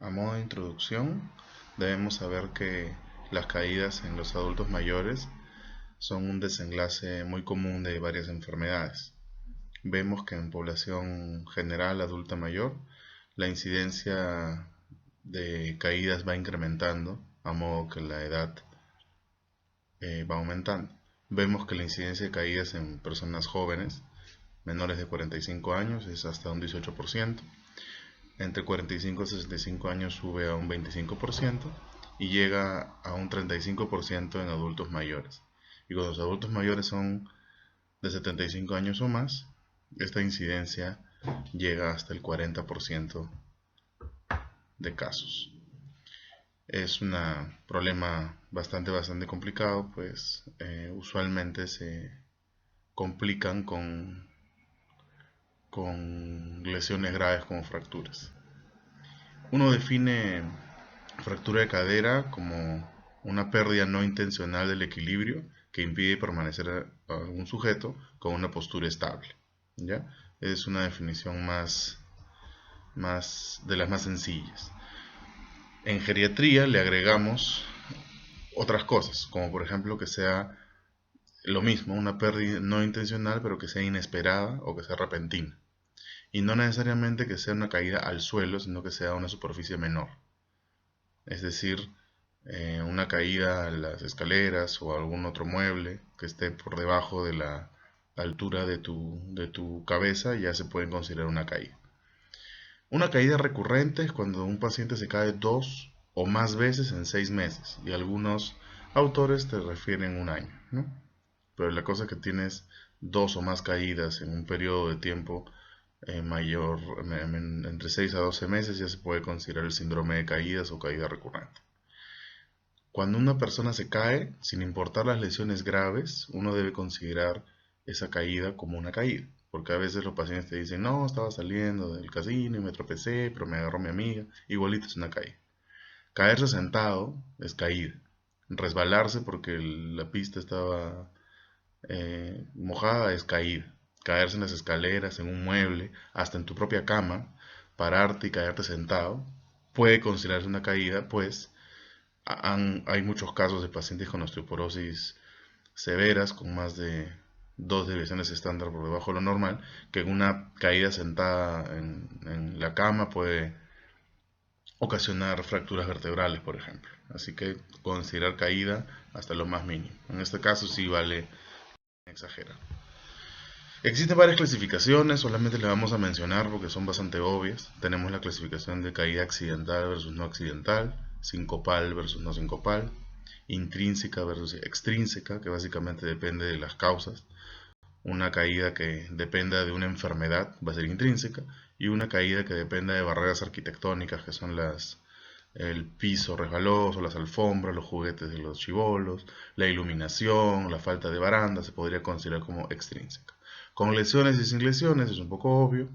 A modo de introducción, debemos saber que las caídas en los adultos mayores son un desenlace muy común de varias enfermedades. Vemos que en población general adulta mayor, la incidencia de caídas va incrementando a modo que la edad va aumentando. Vemos que la incidencia de caídas en personas jóvenes, menores de 45 años, es hasta un 18%. Entre 45 y 65 años sube a un 25% y llega a un 35% en adultos mayores. Y cuando los adultos mayores son de 75 años o más, esta incidencia llega hasta el 40% de casos. Es un problema bastante complicado, pues usualmente se complican con lesiones graves como fracturas. Uno define fractura de cadera como una pérdida no intencional del equilibrio que impide permanecer a algún sujeto con una postura estable. ¿Ya? Es una definición de las más sencillas. En geriatría le agregamos otras cosas, como por ejemplo que sea lo mismo, una pérdida no intencional, pero que sea inesperada o que sea repentina. Y no necesariamente que sea una caída al suelo, sino que sea una superficie menor. Es decir, una caída a las escaleras o algún otro mueble que esté por debajo de la altura de tu cabeza ya se puede considerar una caída. Una caída recurrente es cuando un paciente se cae 2 o más veces en 6 meses, y algunos autores te refieren un año, ¿no? Pero la cosa es que tienes 2 o más caídas en un periodo de tiempo mayor, entre 6 a 12 meses, ya se puede considerar el síndrome de caídas o caída recurrente. Cuando una persona se cae, sin importar las lesiones graves, uno debe considerar esa caída como una caída. Porque a veces los pacientes te dicen, no, estaba saliendo del casino y me tropecé, pero me agarró mi amiga. Igualito es una caída. Caerse sentado es caída. Resbalarse porque la pista estaba mojada es caída. Caerse en las escaleras, en un mueble, hasta en tu propia cama, pararte y caerte sentado, puede considerarse una caída, pues hay muchos casos de pacientes con osteoporosis severas, con más de 2 desviaciones estándar por debajo de lo normal, que una caída sentada en la cama puede ocasionar fracturas vertebrales, por ejemplo. Así que considerar caída hasta lo más mínimo. En este caso sí vale exagerar. Existen varias clasificaciones, solamente le vamos a mencionar porque son bastante obvias. Tenemos la clasificación de caída accidental versus no accidental, sincopal versus no sincopal, intrínseca versus extrínseca, que básicamente depende de las causas. Una caída que dependa de una enfermedad va a ser intrínseca, y una caída que dependa de barreras arquitectónicas, que son el piso resbaloso, las alfombras, los juguetes de los chibolos, la iluminación, la falta de baranda, se podría considerar como extrínseca. Con lesiones y sin lesiones es un poco obvio.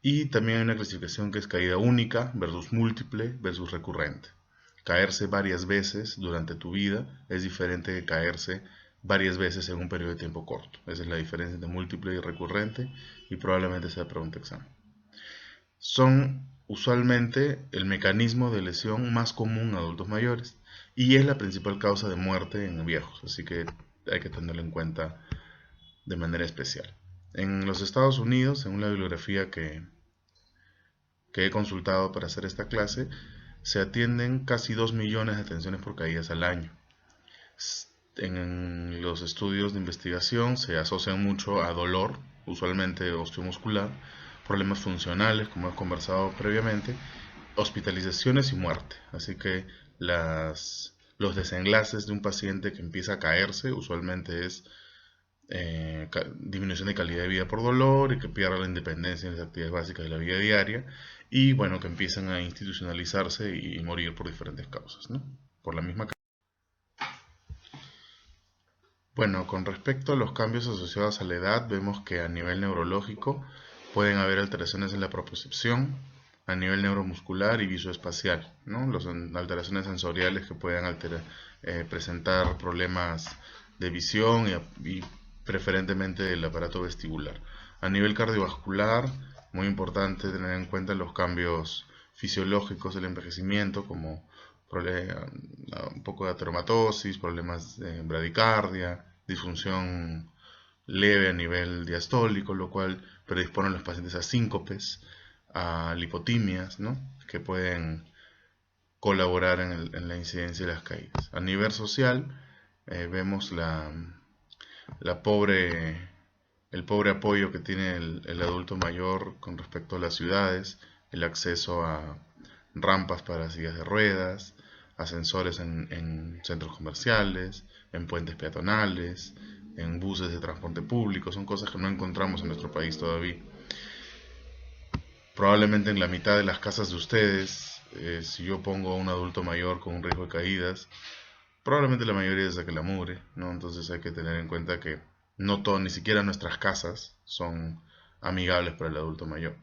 Y también hay una clasificación que es caída única versus múltiple versus recurrente. Caerse varias veces durante tu vida es diferente de caerse varias veces en un periodo de tiempo corto. Esa es la diferencia entre múltiple y recurrente, y probablemente sea pregunta examen. Son usualmente el mecanismo de lesión más común en adultos mayores y es la principal causa de muerte en viejos, así que hay que tenerlo en cuenta de manera especial. En los Estados Unidos, según la bibliografía que he consultado para hacer esta clase, se atienden casi 2 millones de atenciones por caídas al año. En los estudios de investigación se asocian mucho a dolor, usualmente osteomuscular, problemas funcionales, como hemos conversado previamente, hospitalizaciones y muerte. Así que los desenlaces de un paciente que empieza a caerse usualmente es disminución de calidad de vida por dolor, y que pierda la independencia en las actividades básicas de la vida diaria, y bueno, que empiezan a institucionalizarse y morir por diferentes causas, ¿no? Por la misma. Bueno, con respecto a los cambios asociados a la edad, vemos que a nivel neurológico pueden haber alteraciones en la propiocepción, a nivel neuromuscular y visoespacial, ¿no? Las alteraciones sensoriales que puedan presentar problemas de visión y preferentemente del aparato vestibular. A nivel cardiovascular, muy importante tener en cuenta los cambios fisiológicos del envejecimiento, como un poco de ateromatosis, problemas de bradicardia, disfunción leve a nivel diastólico, lo cual predispone a los pacientes a síncopes, a lipotimias, ¿no? Que pueden colaborar en la incidencia de las caídas. A nivel social, vemos la pobre, el pobre apoyo que tiene el adulto mayor con respecto a las ciudades, el acceso a rampas para sillas de ruedas, ascensores en centros comerciales, en puentes peatonales, en buses de transporte público. Son cosas que no encontramos en nuestro país todavía. Probablemente en la mitad de las casas de ustedes, si yo pongo a un adulto mayor con un riesgo de caídas, probablemente la mayoría saque la mugre, ¿no? Entonces hay que tener en cuenta que no todo, ni siquiera nuestras casas son amigables para el adulto mayor.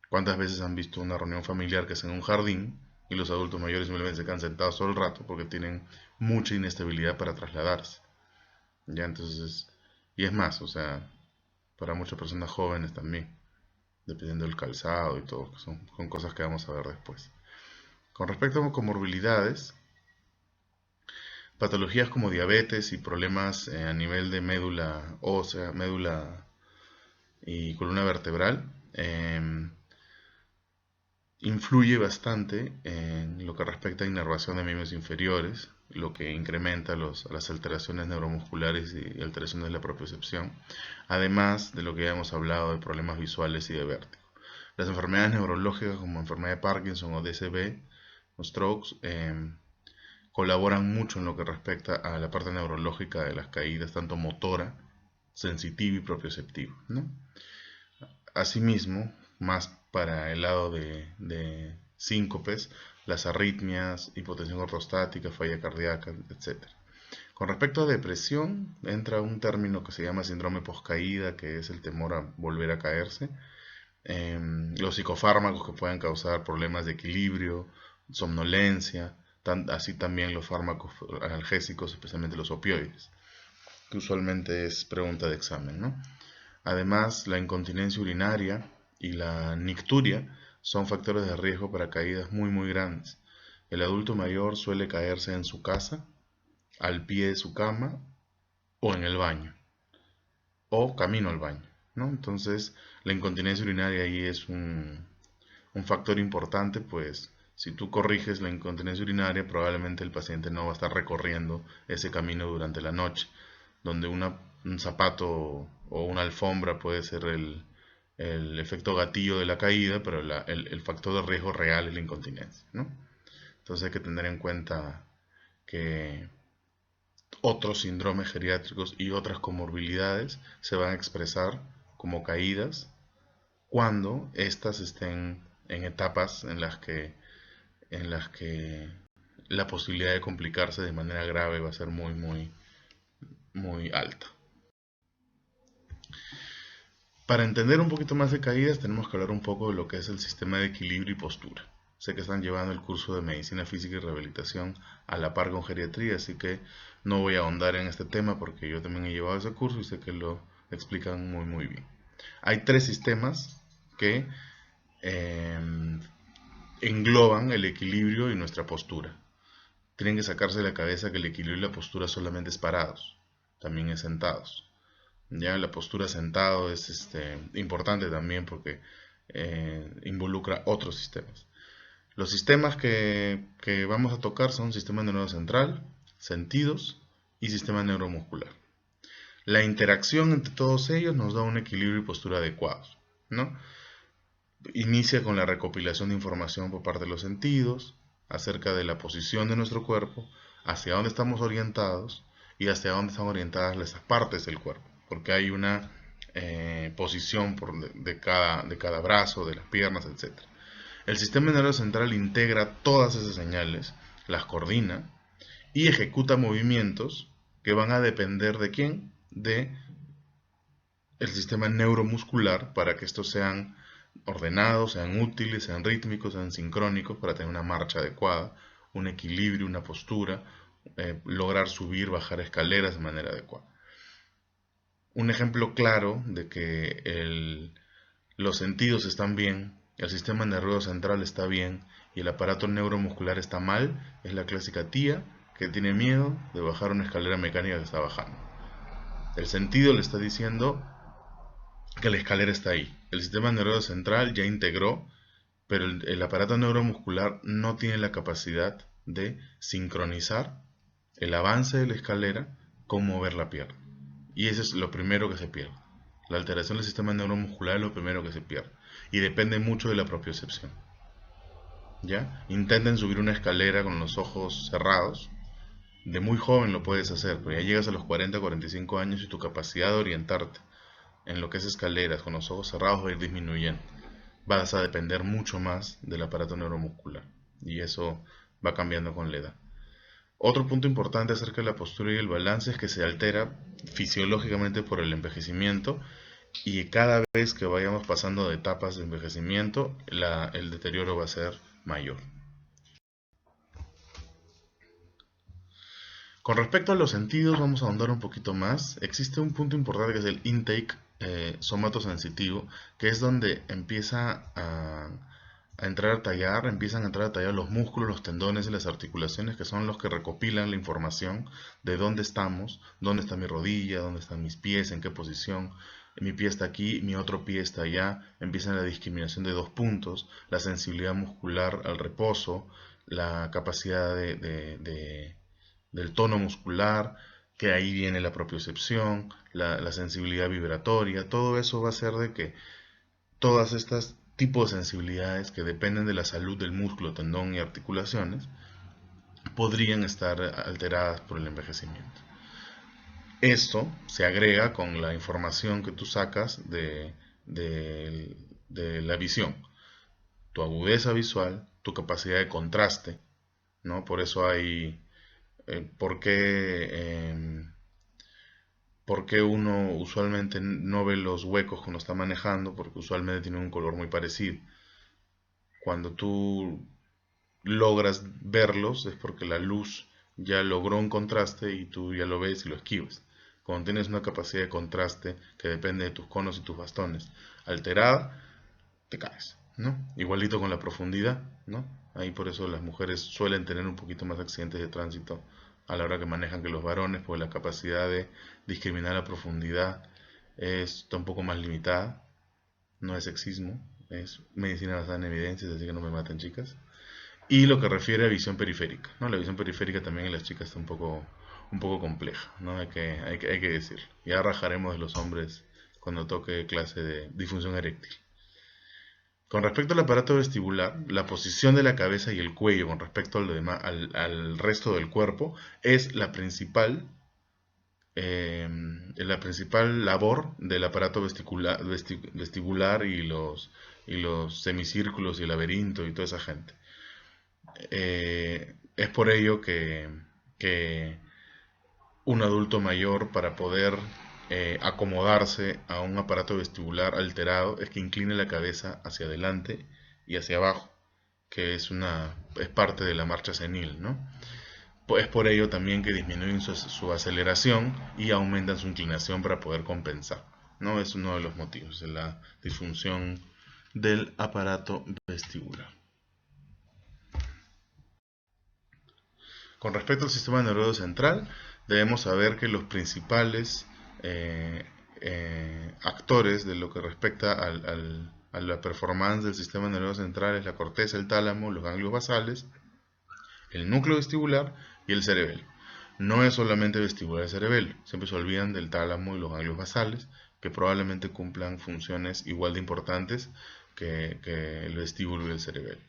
¿Cuántas veces han visto una reunión familiar que es en un jardín y los adultos mayores simplemente se quedan sentados todo el rato porque tienen mucha inestabilidad para trasladarse? Ya, entonces, y es más, o sea, para muchas personas jóvenes también, dependiendo del calzado y todo, que son cosas que vamos a ver después. Con respecto a comorbilidades, patologías como diabetes y problemas a nivel de médula ósea, médula y columna vertebral, influye bastante en lo que respecta a inervación de miembros inferiores, lo que incrementa las alteraciones neuromusculares y alteraciones de la propiocepción, además de lo que ya hemos hablado de problemas visuales y de vértigo. Las enfermedades neurológicas como enfermedad de Parkinson o DCB o strokes colaboran mucho en lo que respecta a la parte neurológica de las caídas, tanto motora, sensitiva y propioceptiva, ¿no? Asimismo, más para el lado de síncopes, las arritmias, hipotensión ortostática, falla cardíaca, etc. Con respecto a depresión, entra un término que se llama síndrome poscaída, que es el temor a volver a caerse. Los psicofármacos que pueden causar problemas de equilibrio, somnolencia, así también los fármacos analgésicos, especialmente los opioides, que usualmente es pregunta de examen, ¿no? Además, la incontinencia urinaria y la nicturia son factores de riesgo para caídas muy grandes. El adulto mayor suele caerse en su casa, al pie de su cama o en el baño, o camino al baño, ¿no? Entonces, la incontinencia urinaria ahí es un factor importante, pues si tú corriges la incontinencia urinaria, probablemente el paciente no va a estar recorriendo ese camino durante la noche, donde un zapato o una alfombra puede ser el efecto gatillo de la caída, pero el factor de riesgo real es la incontinencia, ¿no? Entonces hay que tener en cuenta que otros síndromes geriátricos y otras comorbilidades se van a expresar como caídas cuando éstas estén en etapas en las que la posibilidad de complicarse de manera grave va a ser muy alta. Para entender un poquito más de caídas tenemos que hablar un poco de lo que es el sistema de equilibrio y postura. Sé que están llevando el curso de medicina física y rehabilitación a la par con geriatría, así que no voy a ahondar en este tema porque yo también he llevado ese curso y sé que lo explican muy bien. Hay tres sistemas que engloban el equilibrio y nuestra postura. Tienen que sacarse de la cabeza que el equilibrio y la postura solamente es parados, también es sentados. Ya la postura sentado es importante también porque involucra otros sistemas. Los sistemas que vamos a tocar son sistema nervioso central, sentidos y sistema neuromuscular. La interacción entre todos ellos nos da un equilibrio y postura adecuados, ¿no? Inicia con la recopilación de información por parte de los sentidos acerca de la posición de nuestro cuerpo, hacia dónde estamos orientados y hacia dónde están orientadas las partes del cuerpo, porque hay una posición de cada brazo, de las piernas, etc. El sistema nervioso central integra todas esas señales, las coordina y ejecuta movimientos que van a depender de quién, de el sistema neuromuscular, para que estos sean ordenados, sean útiles, sean rítmicos, sean sincrónicos para tener una marcha adecuada, un equilibrio, una postura, lograr subir, bajar escaleras de manera adecuada. Un ejemplo claro de que los sentidos están bien el sistema nervioso central está bien y el aparato neuromuscular está mal, es la clásica tía que tiene miedo de bajar una escalera mecánica que está bajando. El sentido le está diciendo que la escalera está ahí. El sistema nervioso central ya integró, pero el aparato neuromuscular no tiene la capacidad de sincronizar el avance de la escalera con mover la pierna. Y eso es lo primero que se pierde. La alteración del sistema neuromuscular es lo primero que se pierde. Y depende mucho de la propiocepción. ¿Ya? Intenten subir una escalera con los ojos cerrados. De muy joven lo puedes hacer, pero ya llegas a los 40, 45 años y tu capacidad de orientarte en lo que es escaleras con los ojos cerrados va a ir disminuyendo. Vas a depender mucho más del aparato neuromuscular. Y eso va cambiando con la edad. Otro punto importante acerca de la postura y el balance es que se altera fisiológicamente por el envejecimiento y cada vez que vayamos pasando de etapas de envejecimiento, el deterioro va a ser mayor. Con respecto a los sentidos, vamos a ahondar un poquito más. Existe un punto importante que es el intake somatosensitivo, que es donde empieza empiezan a entrar a tallar los músculos, los tendones y las articulaciones, que son los que recopilan la información de dónde estamos, dónde está mi rodilla, dónde están mis pies, en qué posición. Mi pie está aquí, mi otro pie está allá. Empieza la discriminación de 2 puntos, la sensibilidad muscular al reposo, la capacidad del tono muscular, que ahí viene la propiocepción, la sensibilidad vibratoria. Todo eso va a hacer de que todas estas tipos de sensibilidades que dependen de la salud del músculo, tendón y articulaciones podrían estar alteradas por el envejecimiento. Esto se agrega con la información que tú sacas de la visión, tu agudeza visual, tu capacidad de contraste, ¿no? Por eso hay, ¿por qué uno usualmente no ve los huecos cuando está manejando? Porque usualmente tienen un color muy parecido. Cuando tú logras verlos es porque la luz ya logró un contraste y tú ya lo ves y lo esquivas. Cuando tienes una capacidad de contraste que depende de tus conos y tus bastones alterada, te caes, ¿no? Igualito con la profundidad, ¿no? Ahí por eso las mujeres suelen tener un poquito más accidentes de tránsito a la hora que manejan que los varones, porque la capacidad de discriminar la profundidad está un poco más limitada. No es sexismo, es medicina basada en evidencias, así que no me maten, chicas. Y lo que refiere a visión periférica, ¿no? La visión periférica también en las chicas está un poco compleja, ¿no? Hay que decirlo. Ya rajaremos de los hombres cuando toque clase de disfunción eréctil. Con respecto al aparato vestibular, la posición de la cabeza y el cuello con respecto al resto del cuerpo es la principal labor del aparato vestibular y los semicírculos y el laberinto y toda esa gente. Es por ello que un adulto mayor, para poder acomodarse a un aparato vestibular alterado, es que incline la cabeza hacia adelante y hacia abajo, que es parte de la marcha senil, ¿no? Es por ello también que disminuyen su aceleración y aumentan su inclinación para poder compensar, ¿no? Es uno de los motivos de la disfunción del aparato vestibular. Con respecto al sistema nervioso central, debemos saber que los principales actores de lo que respecta a la performance del sistema nervioso central es la corteza, el tálamo, los ganglios basales, el núcleo vestibular y el cerebelo. No es solamente vestibular y cerebelo, siempre se olvidan del tálamo y los ganglios basales, que probablemente cumplan funciones igual de importantes que el vestíbulo y el cerebelo.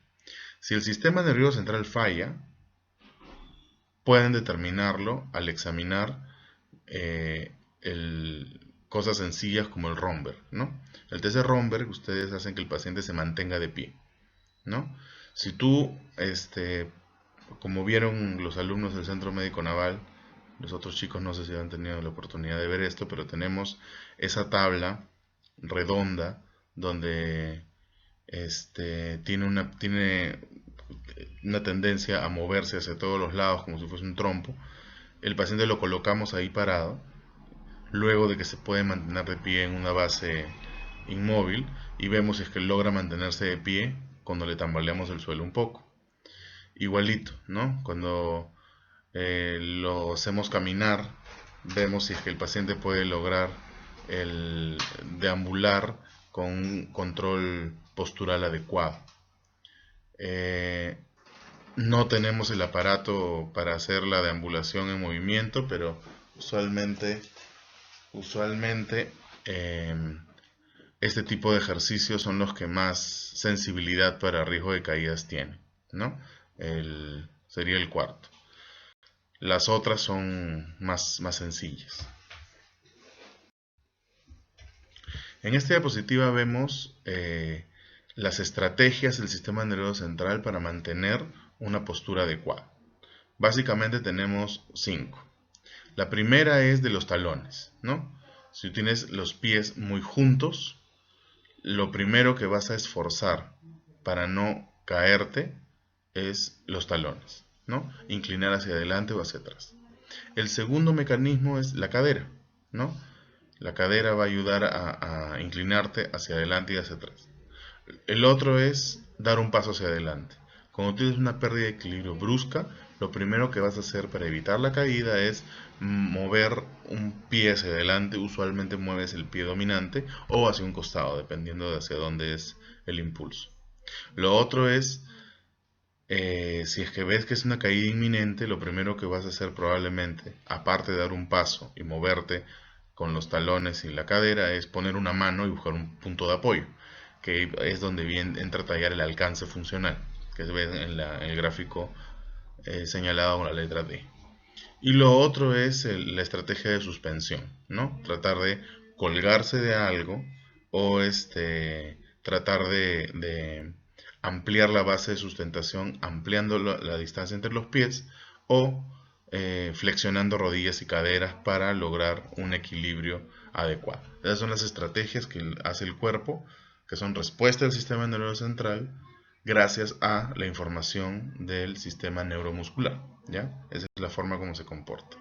Si el sistema nervioso central falla, pueden determinarlo al examinar cosas sencillas como el Romberg, ¿no? El test de Romberg, ustedes hacen que el paciente se mantenga de pie, ¿no? Si tú, como vieron los alumnos del Centro Médico Naval, los otros chicos no sé si han tenido la oportunidad de ver esto, pero tenemos esa tabla redonda donde tiene una tendencia a moverse hacia todos los lados como si fuese un trompo. El paciente lo colocamos ahí parado, luego de que se puede mantener de pie en una base inmóvil y vemos si es que logra mantenerse de pie cuando le tambaleamos el suelo un poco. Igualito, ¿no? Cuando lo hacemos caminar, vemos si es que el paciente puede lograr el deambular con un control postural adecuado. No tenemos el aparato para hacer la deambulación en movimiento, pero usualmente este tipo de ejercicios son los que más sensibilidad para riesgo de caídas tienen, ¿no? Sería el cuarto. Las otras son más sencillas. En esta diapositiva vemos las estrategias del sistema nervioso central para mantener una postura adecuada. Básicamente tenemos 5. La primera es de los talones, ¿no? Si tienes los pies muy juntos, lo primero que vas a esforzar para no caerte es los talones, ¿no? Inclinar hacia adelante o hacia atrás. El segundo mecanismo es la cadera, ¿no? La cadera va a ayudar a inclinarte hacia adelante y hacia atrás. El otro es dar un paso hacia adelante. Cuando tienes una pérdida de equilibrio brusca, lo primero que vas a hacer para evitar la caída es mover un pie hacia adelante. Usualmente mueves el pie dominante o hacia un costado, dependiendo de hacia dónde es el impulso. Lo otro es, si es que ves que es una caída inminente, lo primero que vas a hacer probablemente, aparte de dar un paso y moverte con los talones y la cadera, es poner una mano y buscar un punto de apoyo, que es donde entra a tallar el alcance funcional, que se ve en el gráfico señalado con la letra D. Y lo otro es la estrategia de suspensión, ¿no? Tratar de colgarse de algo o tratar de ampliar la base de sustentación, ampliando la distancia entre los pies o flexionando rodillas y caderas para lograr un equilibrio adecuado. Esas son las estrategias que hace el cuerpo, que son respuesta del sistema nervioso central gracias a la información del sistema neuromuscular, ¿ya? Esa es la forma como se comporta.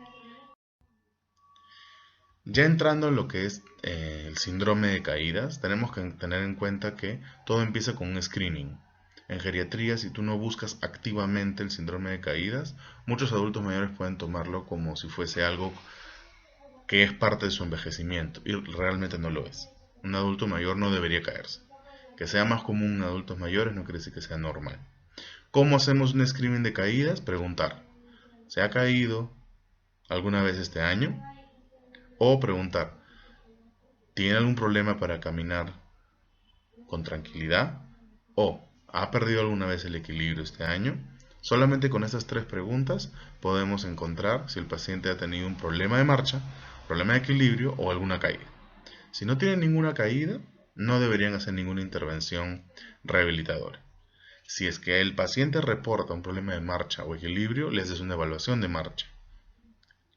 Ya entrando en lo que es el síndrome de caídas, tenemos que tener en cuenta que todo empieza con un screening. En geriatría, si tú no buscas activamente el síndrome de caídas, muchos adultos mayores pueden tomarlo como si fuese algo que es parte de su envejecimiento, y realmente no lo es. Un adulto mayor no debería caerse. Que sea más común en adultos mayores no quiere decir que sea normal. ¿Cómo hacemos un screening de caídas? Preguntar, ¿se ha caído alguna vez este año? O preguntar, ¿tiene algún problema para caminar con tranquilidad? ¿O ha perdido alguna vez el equilibrio este año? Solamente con estas 3 preguntas podemos encontrar si el paciente ha tenido un problema de marcha, problema de equilibrio o alguna caída. Si no tiene ninguna caída, no deberían hacer ninguna intervención rehabilitadora. Si es que el paciente reporta un problema de marcha o equilibrio, le haces una evaluación de marcha.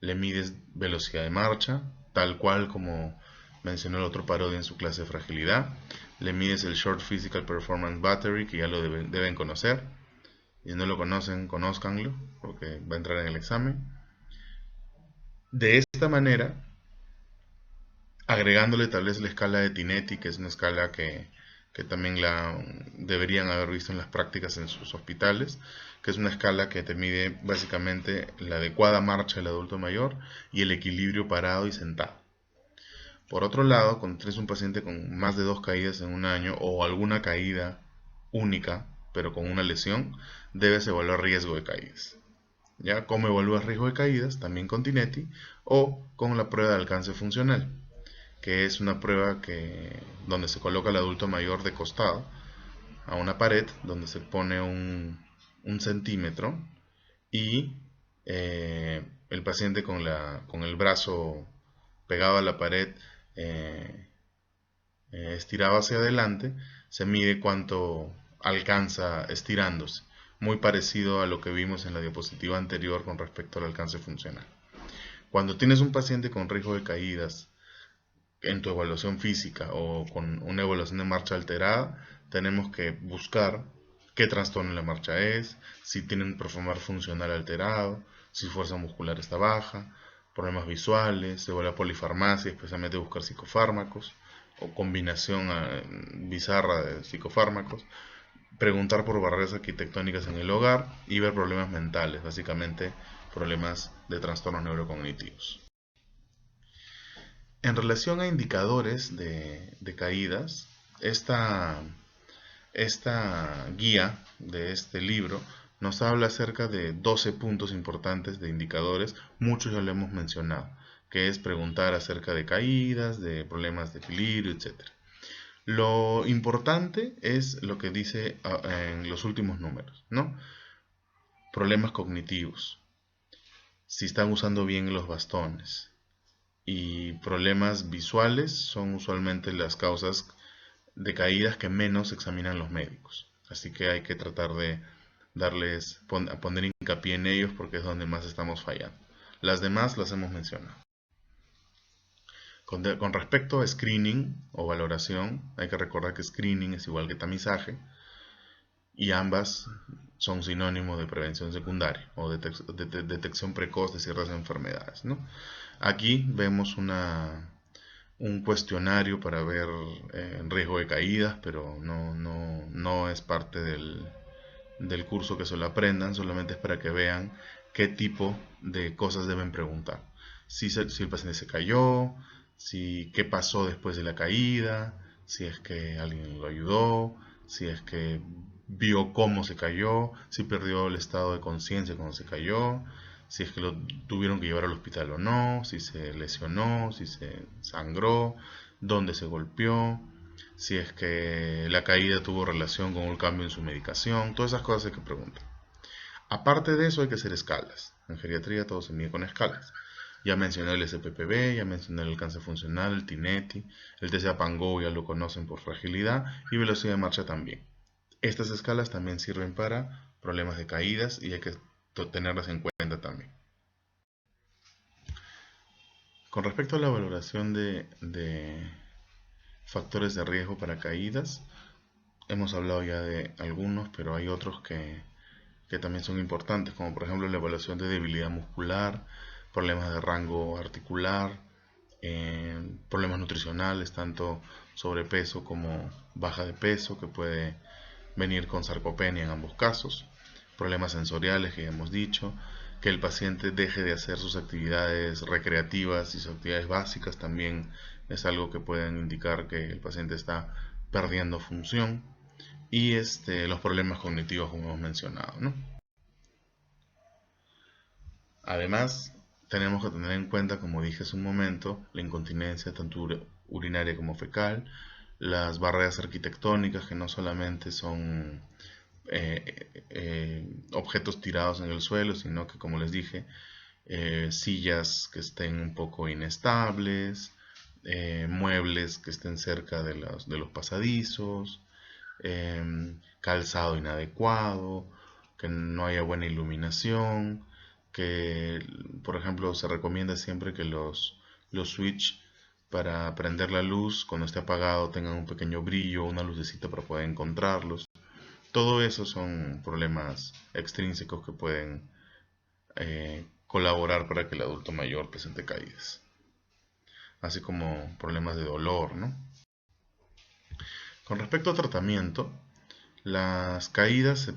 Le mides velocidad de marcha, tal cual como mencionó el otro parodia en su clase de fragilidad. Le mides el Short Physical Performance Battery, que ya lo deben conocer. Y si no lo conocen, conózcanlo, porque va a entrar en el examen. De esta manera, agregándole tal vez la escala de Tinetti, que es una escala que también la deberían haber visto en las prácticas en sus hospitales, que es una escala que te mide básicamente la adecuada marcha del adulto mayor y el equilibrio parado y sentado. Por otro lado, cuando tienes un paciente con más de 2 caídas en un año o alguna caída única, pero con una lesión, debes evaluar riesgo de caídas. ¿Ya? ¿Cómo evalúas riesgo de caídas? También con Tinetti o con la prueba de alcance funcional, que es una prueba donde se coloca al adulto mayor de costado a una pared, donde se pone un centímetro y el paciente con el brazo pegado a la pared estirado hacia adelante, se mide cuánto alcanza estirándose, muy parecido a lo que vimos en la diapositiva anterior con respecto al alcance funcional. Cuando tienes un paciente con riesgo de caídas en tu evaluación física o con una evaluación de marcha alterada, tenemos que buscar qué trastorno en la marcha es, si tiene un performar funcional alterado, si su fuerza muscular está baja, problemas visuales, evaluar polifarmacia, especialmente buscar psicofármacos, o combinación bizarra de psicofármacos, preguntar por barreras arquitectónicas en el hogar y ver problemas mentales, básicamente problemas de trastornos neurocognitivos. En relación a indicadores de caídas, esta, esta guía de este libro nos habla acerca de 12 puntos importantes de indicadores, muchos ya lo hemos mencionado, que es preguntar acerca de caídas, de problemas de equilibrio, etc. Lo importante es lo que dice en los últimos números, ¿no? Problemas cognitivos, si están usando bien los bastones, y problemas visuales son usualmente las causas de caídas que menos examinan los médicos. Así que hay que tratar de poner hincapié en ellos porque es donde más estamos fallando. Las demás las hemos mencionado. Con respecto a screening o valoración, hay que recordar que screening es igual que tamizaje y ambas son sinónimos de prevención secundaria o detección precoz de ciertas enfermedades, ¿no? Aquí vemos un cuestionario para ver riesgo de caídas, pero no es parte del curso que se lo aprendan, solamente es para que vean qué tipo de cosas deben preguntar. Si el paciente se cayó, qué pasó después de la caída, si es que alguien lo ayudó, si es que vio cómo se cayó, si perdió el estado de conciencia cuando se cayó, si es que lo tuvieron que llevar al hospital o no, si se lesionó, si se sangró, dónde se golpeó, si es que la caída tuvo relación con un cambio en su medicación, todas esas cosas hay que preguntar. Aparte de eso hay que hacer escalas. En geriatría todo se mide con escalas. Ya mencioné el SPPB, ya mencioné el alcance funcional, el TINETI, el TCA-PANGO ya lo conocen por fragilidad y velocidad de marcha también. Estas escalas también sirven para problemas de caídas y hay que tenerlas en cuenta también. Con respecto a la valoración de factores de riesgo para caídas, hemos hablado ya de algunos, pero hay otros que también son importantes, como por ejemplo la evaluación de debilidad muscular, problemas de rango articular, problemas nutricionales, tanto sobrepeso como baja de peso, que puede venir con sarcopenia en ambos casos, problemas sensoriales que ya hemos dicho, que el paciente deje de hacer sus actividades recreativas y sus actividades básicas también es algo que pueden indicar que el paciente está perdiendo función, y los problemas cognitivos como hemos mencionado, ¿no? Además, tenemos que tener en cuenta, como dije hace un momento, la incontinencia tanto urinaria como fecal, las barreras arquitectónicas que no solamente son objetos tirados en el suelo, sino que, como les dije, sillas que estén un poco inestables, muebles que estén cerca de los pasadizos, calzado inadecuado, que no haya buena iluminación, que por ejemplo se recomienda siempre que los switch para prender la luz cuando esté apagado tengan un pequeño brillo, una lucecita para poder encontrarlos. Todo eso son problemas extrínsecos que pueden colaborar para que el adulto mayor presente caídas, así como problemas de dolor, ¿no? Con respecto a tratamiento, las caídas,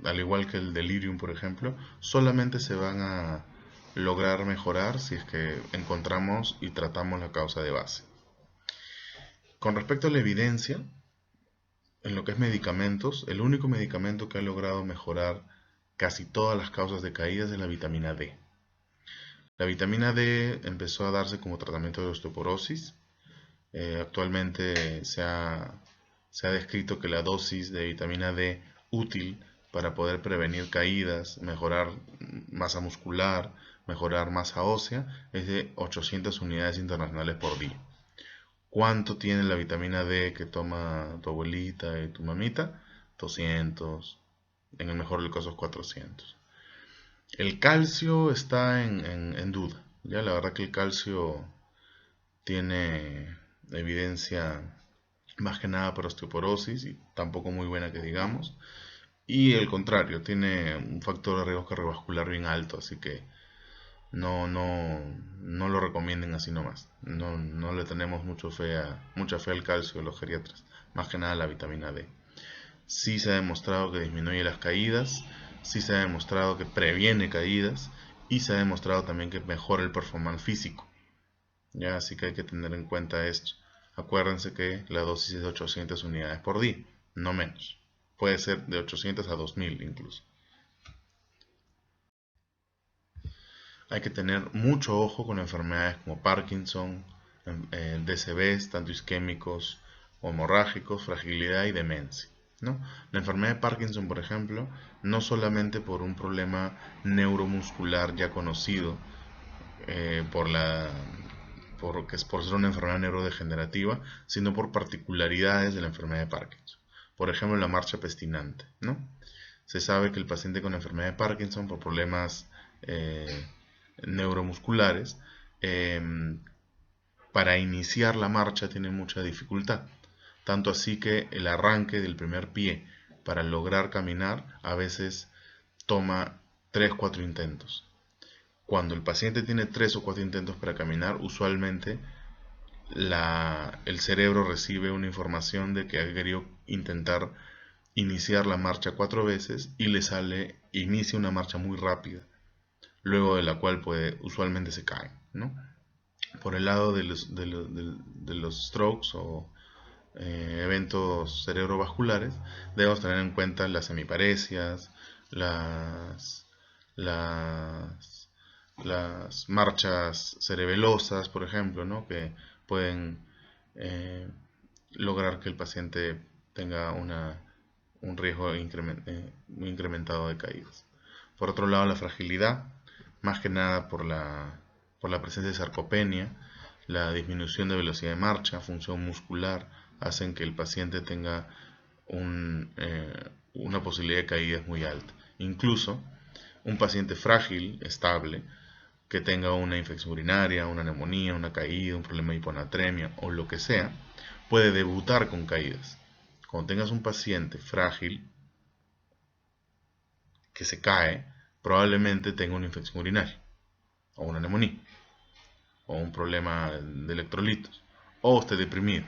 al igual que el delirium, por ejemplo, solamente se van a lograr mejorar si es que encontramos y tratamos la causa de base. Con respecto a la evidencia, en lo que es medicamentos, el único medicamento que ha logrado mejorar casi todas las causas de caídas es la vitamina D. La vitamina D empezó a darse como tratamiento de osteoporosis. Actualmente se ha descrito que la dosis de vitamina D útil para poder prevenir caídas, mejorar masa muscular, mejorar masa ósea, es de 800 unidades internacionales por día. ¿Cuánto tiene la vitamina D que toma tu abuelita y tu mamita? 200, en el mejor de los casos 400. El calcio está en duda. Ya la verdad que el calcio tiene evidencia más que nada para osteoporosis y tampoco muy buena que digamos. Y el contrario, tiene un factor de riesgo cardiovascular bien alto, así que no lo recomienden así nomás. No le tenemos mucha fe al calcio los geriatras, más que nada a la vitamina D. Sí se ha demostrado que disminuye las caídas, sí se ha demostrado que previene caídas y se ha demostrado también que mejora el performance físico. Ya, así que hay que tener en cuenta esto. Acuérdense que la dosis es de 800 unidades por día, no menos. Puede ser de 800 a 2000 incluso. Hay que tener mucho ojo con enfermedades como Parkinson, DCBs, tanto isquémicos o hemorrágicos, fragilidad y demencia, ¿no? La enfermedad de Parkinson, por ejemplo, no solamente por un problema neuromuscular ya conocido, por la por ser una enfermedad neurodegenerativa, sino por particularidades de la enfermedad de Parkinson. Por ejemplo, la marcha pestinante, ¿no? Se sabe que el paciente con enfermedad de Parkinson, por problemas neuromusculares, eh, para iniciar la marcha tiene mucha dificultad. Tanto así que el arranque del primer pie para lograr caminar a veces toma 3 4 intentos. Cuando el paciente tiene 3 o 4 intentos para caminar, usualmente el cerebro recibe una información de que ha querido intentar iniciar la marcha 4 veces y inicia una marcha muy rápida, luego de la cual usualmente se cae, ¿no? Por el lado de los strokes o eventos cerebrovasculares, debemos tener en cuenta las hemiparesias, las, las, las marchas cerebelosas, por ejemplo, ¿no? Que pueden eh, lograr que el paciente tenga un riesgo muy incrementado de caídas. Por otro lado, la fragilidad, más que nada por la presencia de sarcopenia, la disminución de velocidad de marcha, función muscular, hacen que el paciente tenga una posibilidad de caídas muy alta. Incluso un paciente frágil, estable, que tenga una infección urinaria, una neumonía, una caída, un problema de hiponatremia o lo que sea, puede debutar con caídas. Cuando tengas un paciente frágil que se cae, probablemente tenga una infección urinaria o una neumonía o un problema de electrolitos o esté deprimido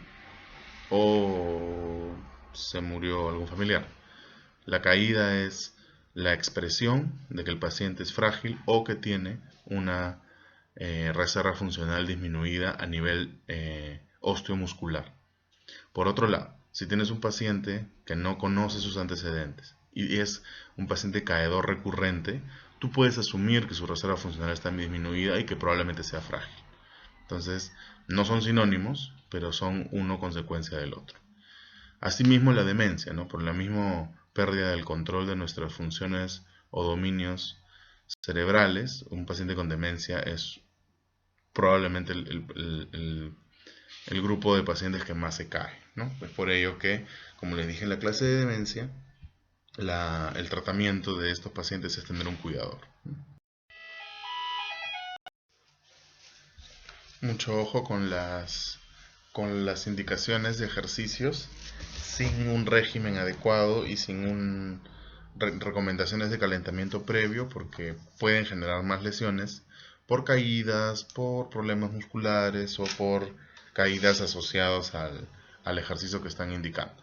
o se murió algún familiar. La caída es la expresión de que el paciente es frágil o que tiene una reserva funcional disminuida a nivel osteomuscular. Por otro lado, si tienes un paciente que no conoce sus antecedentes y es un paciente caedor recurrente, tú puedes asumir que su reserva funcional está disminuida y que probablemente sea frágil. Entonces, no son sinónimos, pero son uno consecuencia del otro. Asimismo, la demencia, ¿no? Por la misma pérdida del control de nuestras funciones o dominios cerebrales, un paciente con demencia es probablemente el grupo de pacientes que más se cae, ¿no? Es por ello que, como les dije en la clase de demencia, el tratamiento de estos pacientes es tener un cuidador. Mucho ojo con las indicaciones de ejercicios sin un régimen adecuado y sin recomendaciones de calentamiento previo, porque pueden generar más lesiones por caídas, por problemas musculares o por caídas asociadas al ejercicio que están indicando.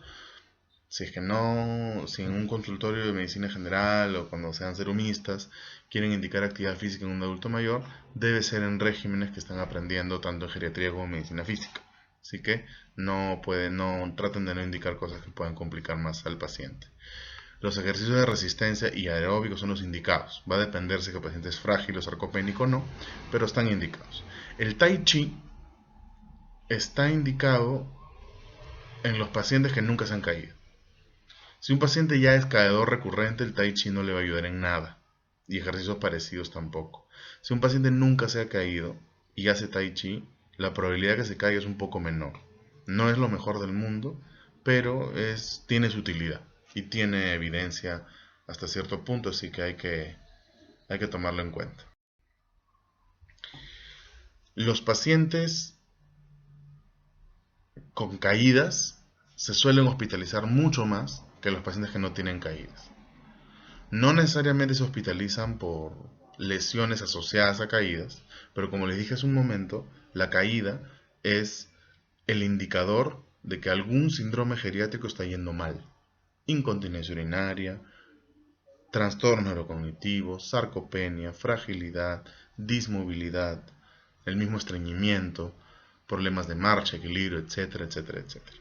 Si es que no, si en un consultorio de medicina general o cuando sean serumistas quieren indicar actividad física en un adulto mayor, debe ser en regímenes que están aprendiendo tanto en geriatría como en medicina física. Así que no traten de no indicar cosas que puedan complicar más al paciente. Los ejercicios de resistencia y aeróbicos son los indicados. Va a depender si el paciente es frágil o sarcopénico o no, pero están indicados. El Tai Chi está indicado en los pacientes que nunca se han caído. Si un paciente ya es caedor recurrente, el Tai Chi no le va a ayudar en nada. Y ejercicios parecidos tampoco. Si un paciente nunca se ha caído y hace Tai Chi, la probabilidad de que se caiga es un poco menor. No es lo mejor del mundo, pero tiene su utilidad y tiene evidencia hasta cierto punto, así que hay que tomarlo en cuenta. Los pacientes con caídas se suelen hospitalizar mucho más que los pacientes que no tienen caídas. No necesariamente se hospitalizan lesiones asociadas a caídas, pero como les dije hace un momento, la caída es el indicador de que algún síndrome geriátrico está yendo mal. Incontinencia urinaria, trastorno neurocognitivo, sarcopenia, fragilidad, dismovilidad, el mismo estreñimiento, problemas de marcha, equilibrio, etcétera, etcétera, etcétera.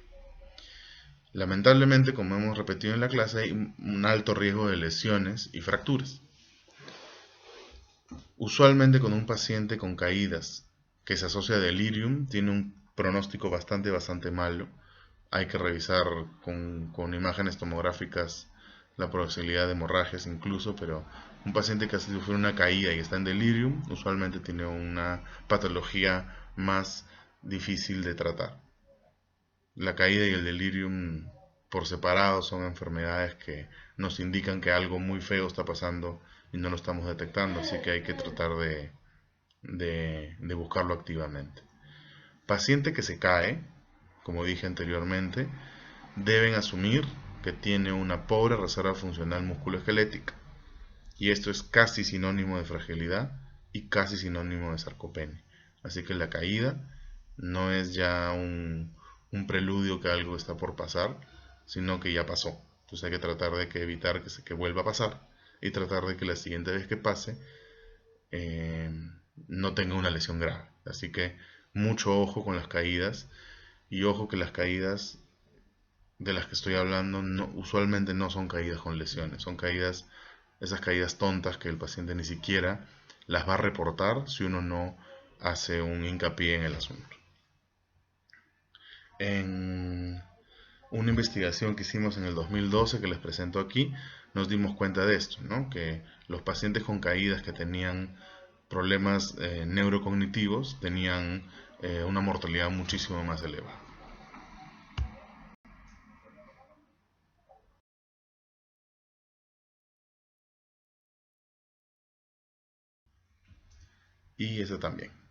Lamentablemente, como hemos repetido en la clase, hay un alto riesgo de lesiones y fracturas. Usualmente con un paciente con caídas que se asocia a delirium, tiene un pronóstico bastante malo. Hay que revisar con imágenes tomográficas la posibilidad de hemorragias incluso, pero un paciente que ha sufrido una caída y está en delirium, usualmente tiene una patología más difícil de tratar. La caída y el delirium por separado son enfermedades que nos indican que algo muy feo está pasando y no lo estamos detectando, así que hay que tratar de buscarlo activamente. Paciente que se cae, como dije anteriormente, deben asumir que tiene una pobre reserva funcional musculoesquelética, y esto es casi sinónimo de fragilidad y casi sinónimo de sarcopenia. Así que la caída no es ya un preludio que algo está por pasar, sino que ya pasó. Entonces hay que tratar de evitar que vuelva a pasar y tratar de que la siguiente vez que pase eh, no tenga una lesión grave. Así que mucho ojo con las caídas, y ojo que las caídas de las que estoy hablando usualmente no son caídas con lesiones, son caídas, esas caídas tontas que el paciente ni siquiera las va a reportar si uno no hace un hincapié en el asunto. En una investigación que hicimos en el 2012 que les presento aquí, nos dimos cuenta de esto, ¿no? Que los pacientes con caídas que tenían problemas neurocognitivos tenían una mortalidad muchísimo más elevada. Y eso también.